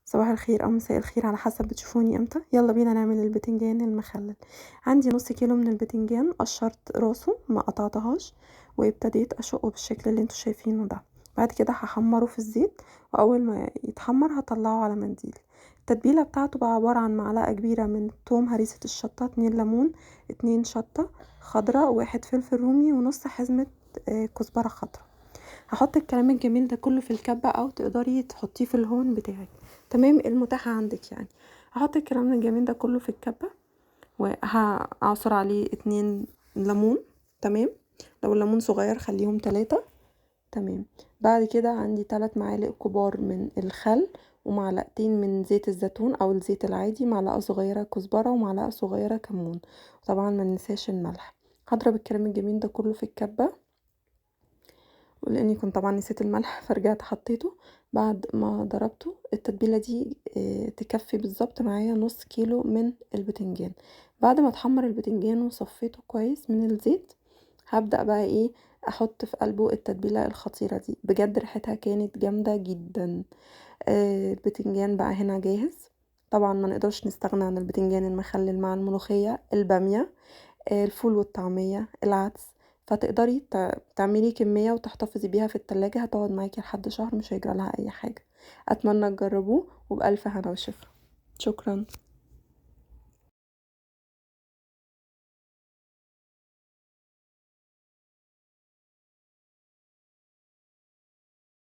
صباح الخير أو مساء الخير على حسب بتشوفوني امتى. يلا بينا نعمل البتنجان المخلل. عندي نص كيلو من البتنجان، قشرت راسه ما قطعتهاش وابتديت اشقه بالشكل اللي انتوا شايفينه ده. بعد كده هحمره في الزيت، واول ما يتحمر هطلعه على منديل. التتبيله بتاعته بقى عباره عن معلقه كبيره من توم، هريسه الشطه، 2 ليمون، 2 شطه خضراء، 1 فلفل رومي، ونص حزمه كزبره خضراء. هحط الكلام الجميل ده كله في الكبة، او تقدري تحطيه في الهون بتاعك، تمام، المتاح عندك يعني. هحط الكلام الجميل ده كله في الكبة، وهعصر عليه 2 ليمون، تمام. لو الليمون صغير خليهم 3، تمام. بعد كده عندي 3 معالق كبار من الخل، ومعلقتين من زيت الزيتون او الزيت العادي، معلقة صغيرة كزبرة، ومعلقة صغيرة كمون. طبعا ما ننساش الملح. هضرب الكلام الجميل ده كله في الكبة، ولاني كنت طبعا نسيت الملح فرجعت حطيته. بعد ما ضربته، التتبيله دي تكفي بالظبط معايا نص كيلو من البتنجان. بعد ما اتحمر البتنجان وصفيته كويس من الزيت، هبدأ بقى ايه، احط في قلبه التتبيله الخطيره دي. بجد ريحتها كانت جامده جدا. البتنجان بقى هنا جاهز. طبعا ما نقدرش نستغنى عن البتنجان المخلل مع الملوخيه، الباميه، الفول والطعمية، العدس. فتقدري تعملي كمية وتحتفظي بيها في التلاجة، هتقعد معاكي لحد شهر، مش هيجرى لها اي حاجة. اتمنى تجربوه، وبألف هنا وشفا. شكرا.